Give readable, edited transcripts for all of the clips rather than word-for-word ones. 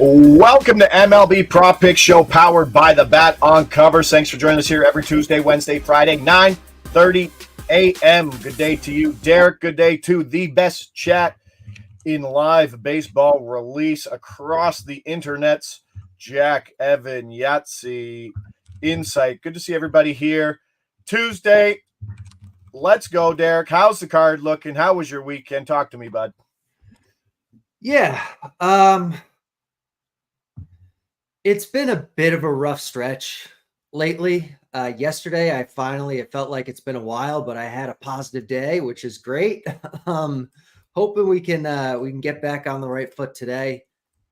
Welcome to MLB Prop Pick Show, powered by the Bat on Covers. Thanks for joining us here every Tuesday, Wednesday, Friday, 9:30 a.m. Good day to you, Derek. Good day to the best chat in live baseball release across the internets, Jack, Evan, Yahtzee, Insight. Good to see everybody here. Tuesday, let's go, Derek. How's the card looking? How was your weekend? Talk to me, bud. Yeah. It's been a bit of a rough stretch lately. Yesterday, it felt like it's been a while, but I had a positive day, which is great. Hoping we can get back on the right foot today.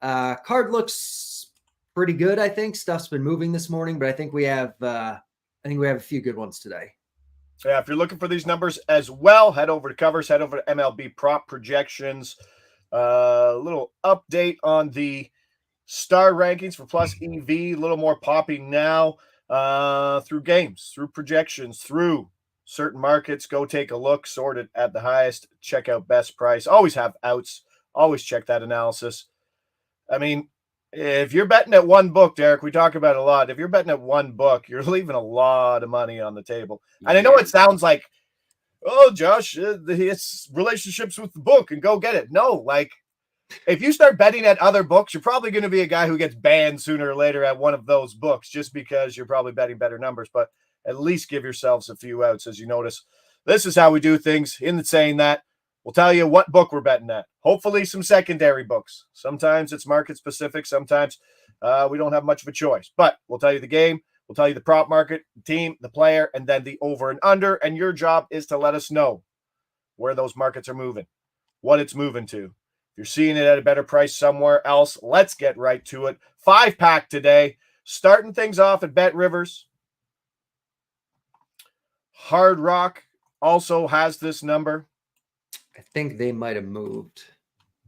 Card looks pretty good. I think stuff's been moving this morning, but I think we have a few good ones today. Yeah, if you're looking for these numbers as well, head over to Covers, head over to MLB Prop Projections. Little update on the star rankings for Plus EV, a little more popping now through games, through projections, through certain markets. Go take a look, sort it at the highest, check out best price. Always have outs, always check that analysis. I mean, if you're betting at one book, Derek, we talk about it a lot. If you're betting at one book, you're leaving a lot of money on the table. And I know it sounds like, oh, Josh, it's relationships with the book and go get it. No, like, if you start betting at other books, you're probably going to be a guy who gets banned sooner or later at one of those books just because you're probably betting better numbers. But at least give yourselves a few outs as you notice. This is how we do things. In saying that, we'll tell you what book we're betting at. Hopefully some secondary books. Sometimes it's market specific. Sometimes we don't have much of a choice. But we'll tell you the game. We'll tell you the prop market, the team, the player, and then the over and under. And your job is to let us know where those markets are moving, what it's moving to. If you're seeing it at a better price somewhere else, let's get right to it. 5-pack today. Starting things off at Bet Rivers. Hard Rock also has this number. I think they might have moved,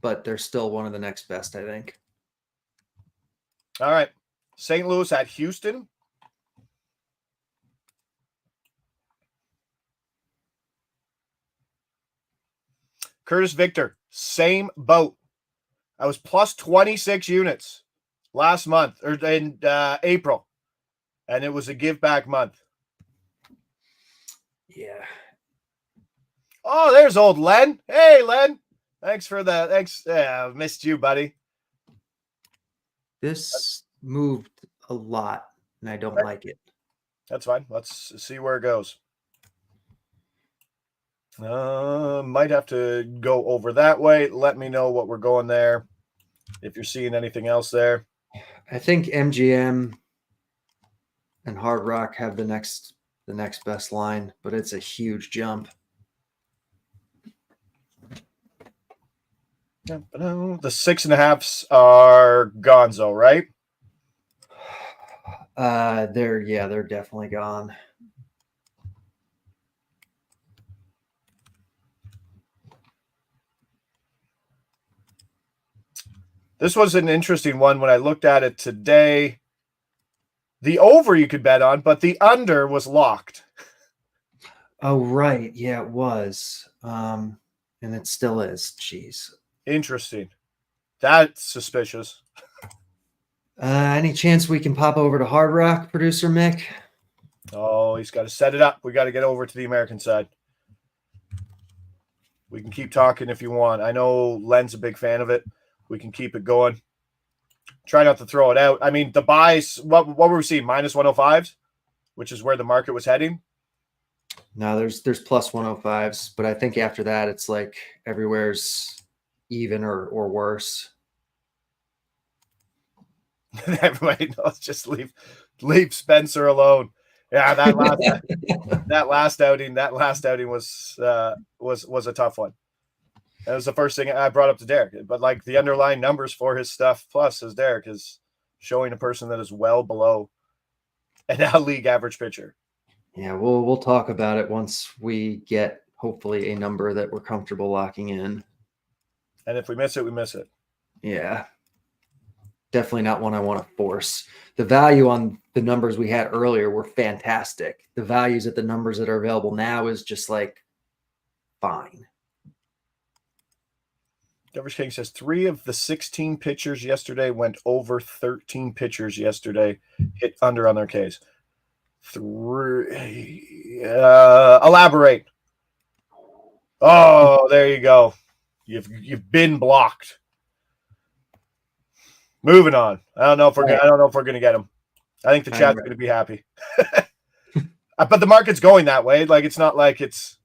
but they're still one of the next best, I think. All right. St. Louis at Houston. Curtis Victor, same boat. I was plus 26 units last month, or in April, and it was a give back month. Yeah. Oh, there's old Len. Hey, Len. Thanks for the thanks. Yeah, missed you, buddy. This moved a lot, and I don't like it. That's fine. Let's see where it goes. Might have to go over that way. Let me know what we're going there. If you're seeing anything else there. I think MGM and Hard Rock have the next best line, but it's a huge jump. The 6.5s are Gonzo, right? They're definitely gone. This was an interesting one when I looked at it today. The over you could bet on, but the under was locked. Oh, right. Yeah, it was. And it still is. Jeez. Interesting. That's suspicious. Any chance we can pop over to Hard Rock, producer Mick? Oh, he's got to set it up. We got to get over to the American side. We can keep talking if you want. I know Len's a big fan of it. We can keep it going. Try not to throw it out. I mean, the buys, what were we seeing? Minus 105s, which is where the market was heading. No, there's plus 105s, but I think after that, it's like everywhere's even or worse. Everybody knows, just leave Spencer alone. Yeah, that last outing was a tough one. That was the first thing I brought up to Derek. But like the underlying numbers for his stuff, plus as Derek is showing a person that is well below an out-league average pitcher. Yeah, we'll talk about it once we get hopefully a number that we're comfortable locking in. And if we miss it, we miss it. Yeah. Definitely not one I want to force. The value on the numbers we had earlier were fantastic. The values at the numbers that are available now is just like fine. Devers King says 3 of the 16 pitchers yesterday went over. 13 pitchers yesterday hit under on their Ks. Elaborate. Oh, there you go. You've been blocked. Moving on. I don't know if we're gonna get him. I think the chat's gonna be happy. But the market's going that way. Like, it's not like it's.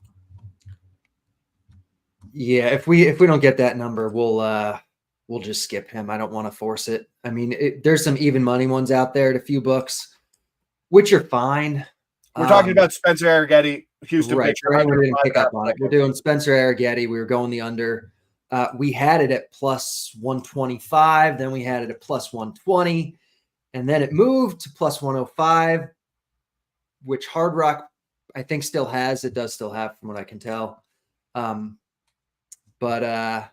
Yeah, if we don't get that number, we'll just skip him. I don't want to force it. I mean, there's some even money ones out there at a few books, which are fine. We're talking about Spencer Arrighetti, Houston right. pitcher. We didn't pick up on it. We're doing Spencer Arrighetti. We were going the under. We had it at plus 125. Then we had it at plus 120. And then it moved to plus 105, which Hard Rock, I think, still has. It does still have, from what I can tell. But I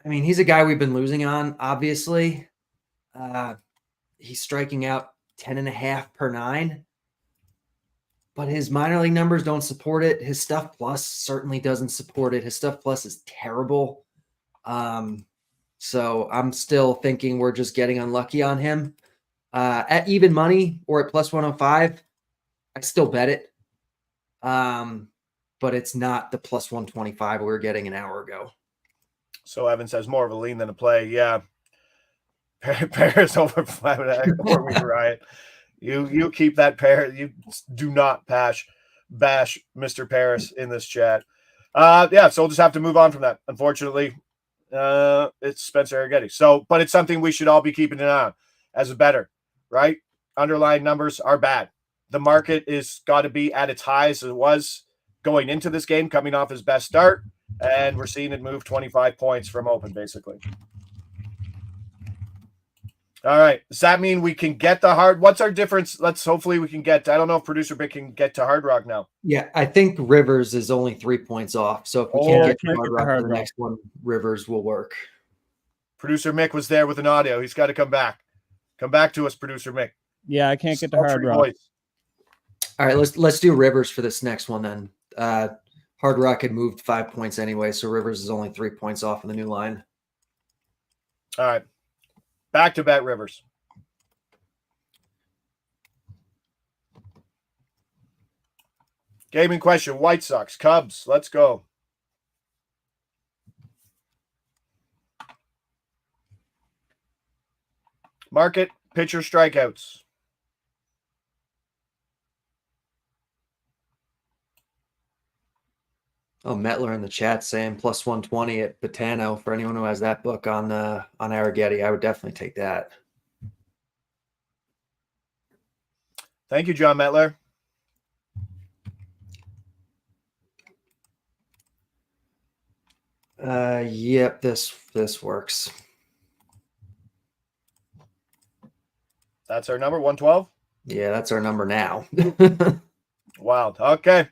mean, he's a guy we've been losing on, obviously. He's striking out 10.5 per 9. But his minor league numbers don't support it. His Stuff Plus certainly doesn't support it. His Stuff Plus is terrible. So I'm still thinking we're just getting unlucky on him. At even money or at plus 105, I still bet it. But it's not the plus 125 we were getting an hour ago. So Evan says more of a lean than a play. Yeah. Paris over 5.5 week riot. You keep that pair. You do not bash Mr. Paris in this chat. Yeah, so we'll just have to move on from that. Unfortunately, it's Spencer Arrighetti. So, but it's something we should all be keeping an eye on as a bettor, right? Underlying numbers are bad. The market is got to be at its highs as it was going into this game, coming off his best start, and we're seeing it move 25 points from open, basically. All right. Does that mean we can get the hard? What's our difference? Hopefully we can get. I don't know if producer Bick can get to Hard Rock now. Yeah, I think Rivers is only 3 points off. So if we can't get to Hard Rock for the next one, Rivers will work. Producer Mick was there with an audio. He's got to come back. Come back to us, producer Mick. Yeah, I can't get to Hard Rock. All right, let's do Rivers for this next one then. Hard Rock had moved 5 points anyway, so Rivers is only 3 points off in the new line. All right. Back to bet Rivers. Gaming question, White Sox, Cubs, let's go. Market, pitcher strikeouts. Oh, Metler in the chat saying plus 120 at Botano for anyone who has that book on Arrighetti. I would definitely take that. Thank you, John Metler. Yep, this works. That's our number, 112? Yeah, that's our number now. Wild. Okay,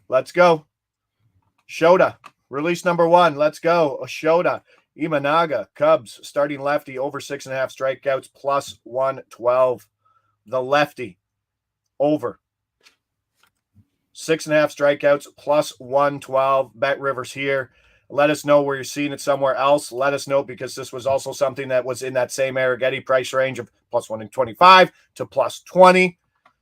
let's go. Shota, release number 1. Let's go. Shota Imanaga, Cubs, starting lefty, over 6.5 strikeouts, plus 112. The lefty, over 6.5 strikeouts, plus 112. Bet Rivers here. Let us know where you're seeing it somewhere else. Let us know, because this was also something that was in that same Arrighetti price range of plus 125 to plus 20.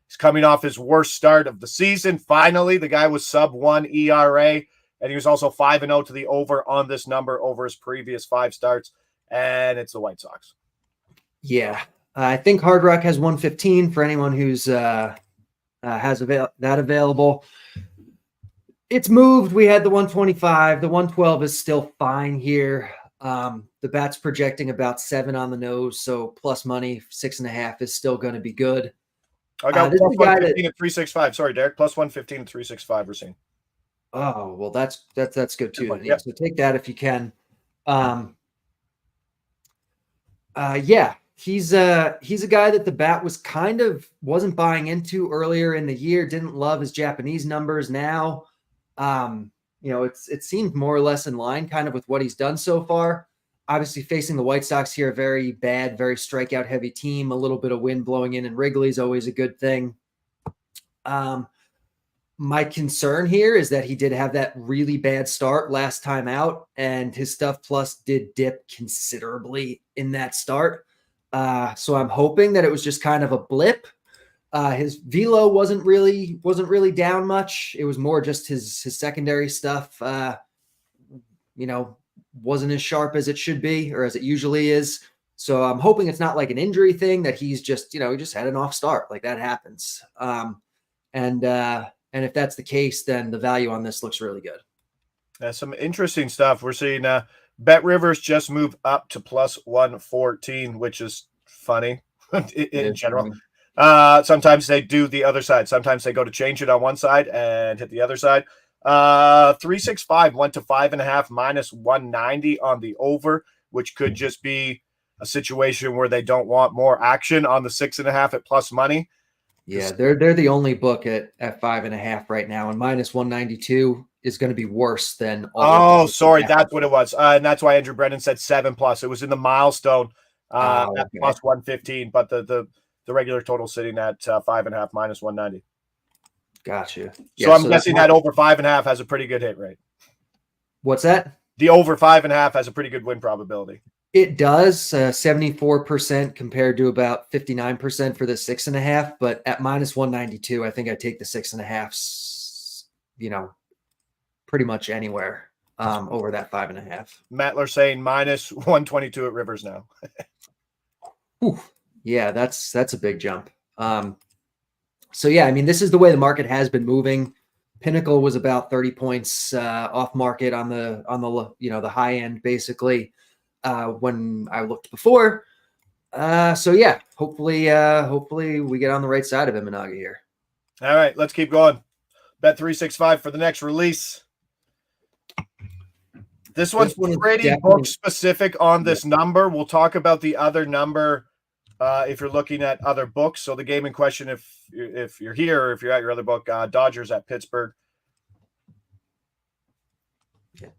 He's coming off his worst start of the season. Finally, the guy was sub 1 ERA. And he was also 5-0 to the over on this number over his previous 5 starts. And it's the White Sox. Yeah. I think Hard Rock has 115 for anyone who's has that available. It's moved. We had the 125. The 112 is still fine here. The bat's projecting about 7 on the nose. So plus money, 6.5 is still going to be good. I got plus 115 at 365. Sorry, Derek. Plus 115 at 365 we're seeing. Oh, well, that's good too. Yep. So take that if you can. Yeah, he's a guy that the bat was wasn't buying into earlier in the year. Didn't love his Japanese numbers. Now, it seemed more or less in line kind of with what he's done so far. Obviously, facing the White Sox here, a very bad, very strikeout heavy team. A little bit of wind blowing in Wrigley is always a good thing. My concern here is that he did have that really bad start last time out, and his stuff plus did dip considerably in that start. So I'm hoping that it was just kind of a blip. His velo wasn't really down much. It was more just his secondary stuff, wasn't as sharp as it should be or as it usually is. So I'm hoping it's not like an injury thing, that he's just, he just had an off start. Like, that happens. And if that's the case, then the value on this looks really good. Some interesting stuff. We're seeing Bet Rivers just move up to plus 114, which is funny in general. Funny. Sometimes they do the other side. Sometimes they go to change it on one side and hit the other side. 365 went to 5.5 minus 190 on the over, which could just be a situation where they don't want more action on the 6.5 at plus money. Yeah, they're the only book at 5.5 right now, and minus 192 is going to be worse than all. Oh, sorry, that's what it was, and that's why Andrew Brennan said 7+. It was in the milestone at plus 115, but the regular total sitting at 5.5 minus 190. Gotcha. So I'm guessing that over 5.5 has a pretty good hit rate. What's that? The over 5.5 has a pretty good win probability. It does, 74% compared to about 59% for the 6.5. But at minus 192, I think I take the 6.5s, pretty much anywhere over that 5.5. Mattler saying minus 122 at Rivers now. Ooh, yeah, that's a big jump. So yeah, I mean, this is the way the market has been moving. Pinnacle was about 30 points off market on the the high end, basically, when I looked before. So yeah, hopefully we get on the right side of Imanaga here. All right, let's keep going. Bet 365 for the next release. This one's pretty book specific on this number. We'll talk about the other number if you're looking at other books. So the game in question, if you're here or if you're at your other book, Dodgers at Pittsburgh. Yeah.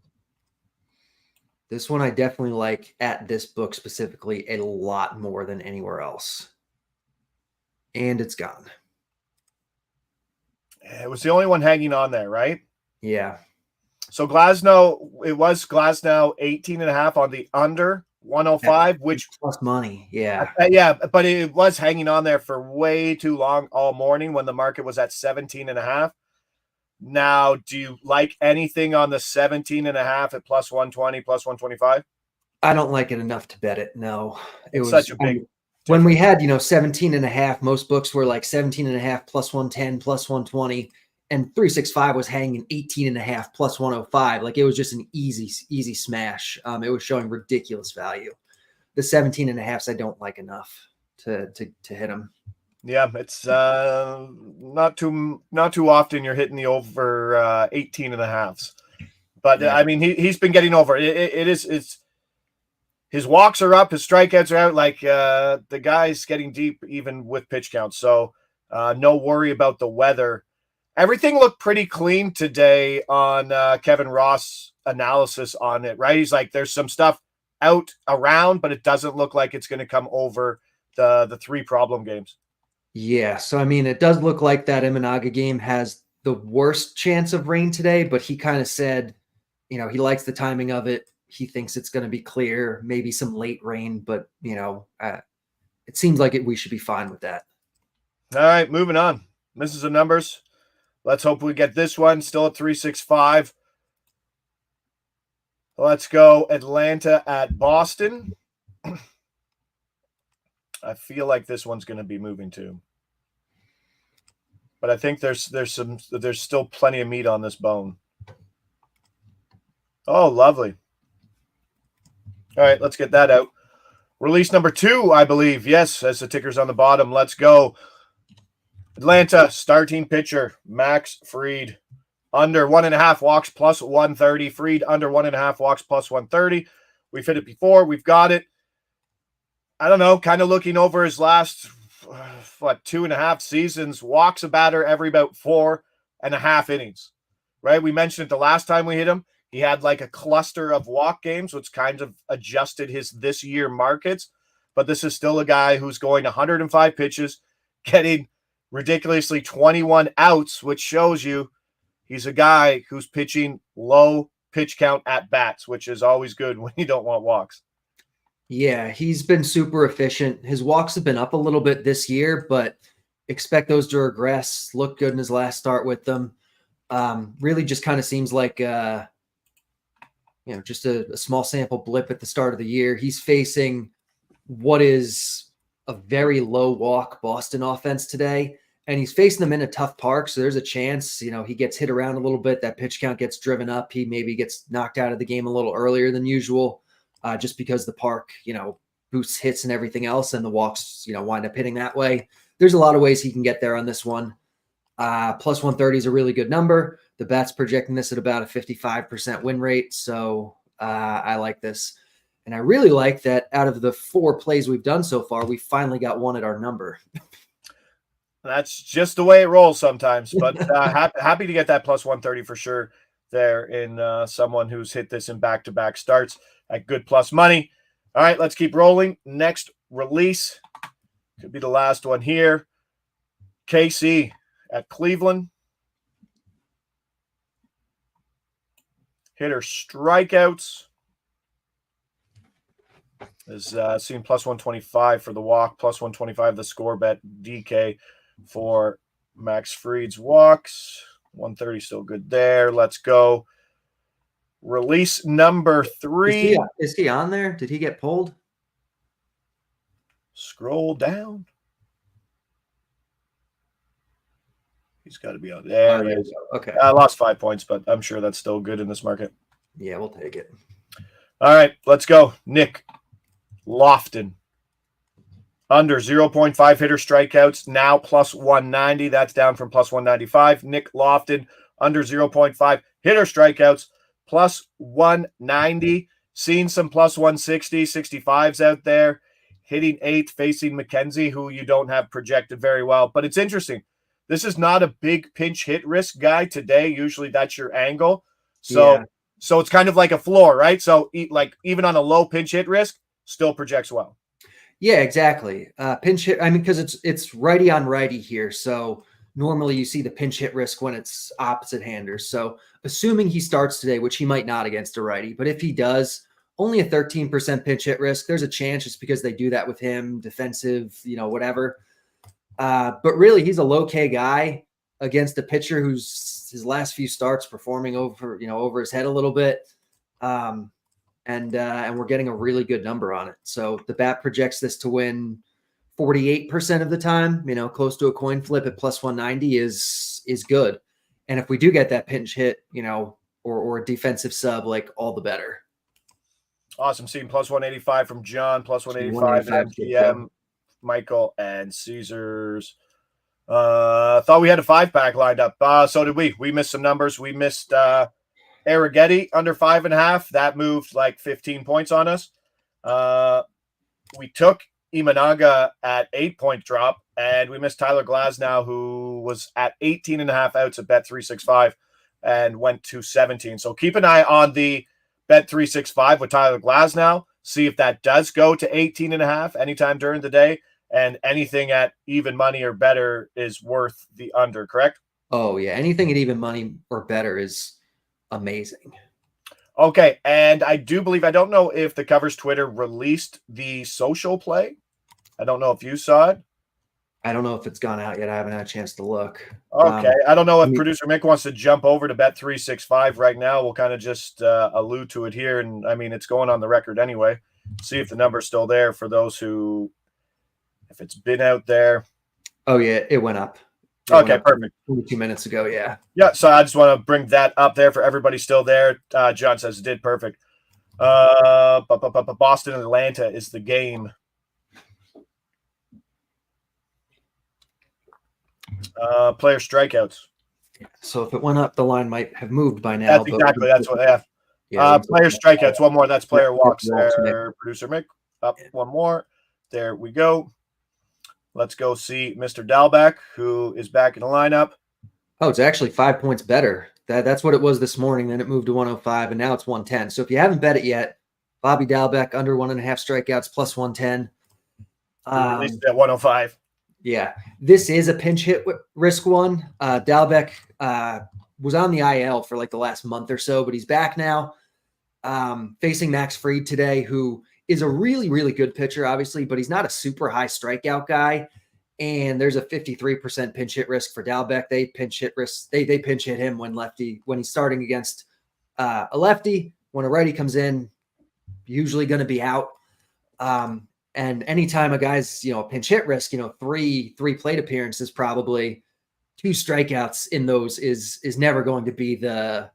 This one I definitely like at this book specifically a lot more than anywhere else. And it's gone. It was the only one hanging on there, right? Yeah. So Glasnow, it was Glasnow 18.5 on the under 105, which plus money. Yeah. Yeah, but it was hanging on there for way too long all morning when the market was at 17.5. Now, do you like anything on the 17.5 at plus 120, plus 125? I don't like it enough to bet it. No, it was such a big. When we had 17.5, most books were like 17.5 plus 110 plus 120, and 365 was hanging 18.5 plus 105. Like, it was just an easy smash. It was showing ridiculous value. The 17.5s I don't like enough to hit them. Yeah, it's not too often you're hitting the over 18.5s. But yeah. I mean, he's been getting over. It's his walks are up, his strikeouts are out. Like, the guy's getting deep even with pitch counts. So no worry about the weather. Everything looked pretty clean today on Kevin Ross' analysis on it, right? He's like, there's some stuff out around, but it doesn't look like it's going to come over the 3 problem games. Yeah, so I mean, it does look like that Imanaga game has the worst chance of rain today, but he kind of said, he likes the timing of it. He thinks it's going to be clear, maybe some late rain, but, it seems like we should be fine with that. All right, moving on. This is the numbers. Let's hope we get this one. Still at 365. Let's go Atlanta at Boston. I feel like this one's going to be moving too. But I think there's still plenty of meat on this bone. Oh, lovely. All right, let's get that out. Release number 2, I believe. Yes, as the ticker's on the bottom. Let's go. Atlanta starting pitcher, Max Fried. Under 1.5 walks plus 130. Fried under 1.5 walks plus 130. We've hit it before. We've got it. I don't know, kind of looking over his last, 2.5 seasons, walks a batter every about 4.5 innings, right? We mentioned it the last time we hit him. He had like a cluster of walk games, which kind of adjusted his this year markets. But this is still a guy who's going 105 pitches, getting ridiculously 21 outs, which shows you he's a guy who's pitching low pitch count at bats, which is always good when you don't want walks. Yeah, he's been super efficient. His walks have been up a little bit this year, but expect those to regress. Looked good in his last start with them. Really just kind of seems like, just a small sample blip at the start of the year. He's facing what is a very low walk Boston offense today, and he's facing them in a tough park. So there's a chance, he gets hit around a little bit. That pitch count gets driven up. He maybe gets knocked out of the game a little earlier than usual. Just because the park, boosts hits and everything else, and the walks, wind up hitting that way. There's a lot of ways he can get there on this one. Plus 130 is a really good number. The bat's projecting this at about a 55% win rate. So I like this. And I really like that out of the 4 plays we've done so far, we finally got one at our number. That's just the way it rolls sometimes. But happy to get that plus 130 for sure there in someone who's hit this in back-to-back starts at good plus money. All right, let's keep rolling. Next release could be the last one here. KC at Cleveland. Hitter strikeouts is seeing plus 125 for the walk, plus 125 the score bet. DK for Max Fried's walks. 130 still good there. Let's go. Release number 3. Is he on there? Did he get pulled? Scroll down. He's got to be on there. He is. Okay. I lost 5 points, but I'm sure that's still good in this market. Yeah, we'll take it. All right, let's go. Nick Lofton. Under 0.5 hitter strikeouts, now plus 190. That's down from plus 195. Nick Lofton, under 0.5 hitter strikeouts, plus 190. Seen some plus 160, 65s out there. Hitting 8th, facing McKenzie, who you don't have projected very well. But it's interesting. This is not a big pinch hit risk guy today. Usually that's your angle. So it's kind of like a floor, right? So even on a low pinch hit risk, still projects well. Yeah, exactly. Pinch hit, because it's righty on righty here. So normally you see the pinch hit risk when it's opposite handers. So assuming he starts today, which he might not against a righty, but if he does, only a 13% pinch hit risk. There's a chance just because they do that with him, defensive, whatever. But really, he's a low K guy against a pitcher who's his last few starts performing over his head a little bit. And we're getting a really good number on it. So the bat projects this to win 48% of the time, close to a coin flip at plus 190 is good. And if we do get that pinch hit, or a defensive sub, like all the better. Awesome. Seeing plus 185 from John, plus 185 MGM, Michael, and Caesars. Thought we had a 5-pack lined up. So did we. We missed some numbers. We missed Arrighetti under 5.5. That moved like 15 points on us. We took Imanaga at 8-point drop, and we missed Tyler Glasnow, who was at 18.5 outs at Bet365 and went to 17. So keep an eye on the Bet365 with Tyler Glasnow. See if that does go to 18.5 anytime during the day. And anything at even money or better is worth the under, correct? Oh, yeah. Anything at even money or better is amazing. Okay. And I do believe, I don't know if the Covers Twitter released the social play. I don't know if you saw it. I don't know if it's gone out yet. I haven't had a chance to look. Okay. I don't know if producer Mick wants to jump over to Bet365 right now. We'll kind of just allude to it here. And it's going on the record anyway. See if the number's still there for those who, if it's been out there. Oh, yeah. It went up. Okay, perfect. 22 minutes ago, yeah. Yeah, so I just want to bring that up there for everybody still there. John says it did perfect. Boston and Atlanta is the game. Player strikeouts. So if it went up, the line might have moved by now. That's exactly. That's what they have. Player strikeouts. One more. That's player walks there. Producer Mick. Up one more. There we go. Let's go see Mr. Dalbeck, who is back in the lineup. Oh, it's actually 5 points better. That's what it was this morning. Then it moved to 105, and now it's 110. So if you haven't bet it yet, Bobby Dalbeck under 1.5 strikeouts plus 110. At least at 105. Yeah, this is a pinch hit risk one. Dalbec was on the IL for like the last month or so, but he's back now. Facing Max Fried today, who is a really, really good pitcher, obviously, but he's not a super high strikeout guy. And there's a 53% pinch hit risk for Dalbec. They pinch hit risk. They pinch hit him when he's starting against a lefty. When a righty comes in, usually going to be out. And anytime a guy's, pinch hit risk, three plate appearances, probably 2 strikeouts in those is never going to be the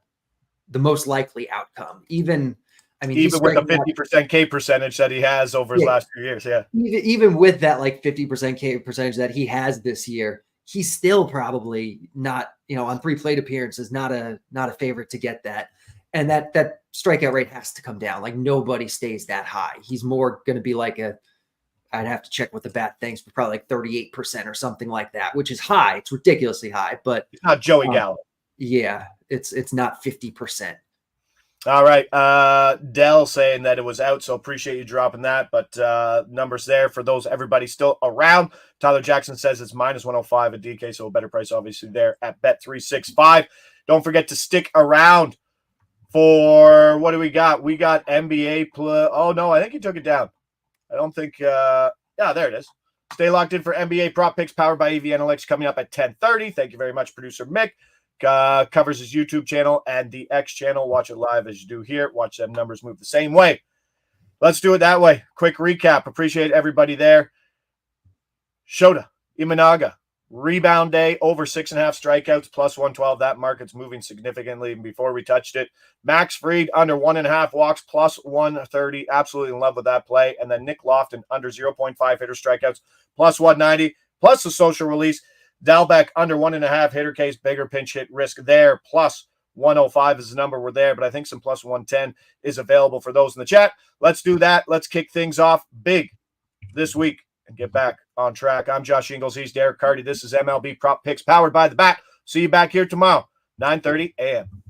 most likely outcome. Even with the 50% K percentage that he has over his last 2 years. Yeah. Even with that, like 50% K percentage that he has this year, he's still probably not, on 3 plate appearances, not a favorite to get that. And that strikeout rate has to come down. Like nobody stays that high. He's more going to be like I'd have to check what the bat thinks, but probably like 38% or something like that, which is high. It's ridiculously high, but it's not Joey Gallo. Yeah, it's not 50%. All right. Dell saying that it was out, so appreciate you dropping that. But numbers there for everybody still around. Tyler Jackson says it's -105 at DK, so a better price obviously there at Bet365. Don't forget to stick around for what do we got? We got NBA play. Oh no, I think he took it down. I don't think. Yeah, there it is. Stay locked in for NBA prop picks powered by EV Analytics coming up at 10:30. Thank you very much, producer Mick. Covers his YouTube channel and the X channel. Watch it live as you do here. Watch them numbers move the same way. Let's do it that way. Quick recap. Appreciate everybody there. Shota Imanaga. Rebound day, over 6.5 strikeouts, +112. That market's moving significantly before we touched it. Max Fried, under 1.5 walks, +130. Absolutely in love with that play. And then Nick Lofton, under 0.5 hitter strikeouts, +190. Plus the social release. Dalbec, under 1.5 hitter case, bigger pinch hit risk there. +105 is the number we're there, but I think some +110 is available for those in the chat. Let's do that. Let's kick things off big this week and get back on track. I'm Josh Ingles. He's Derek Carty. This is MLB Prop Picks powered by the Bat. See you back here tomorrow, 9:30 a.m.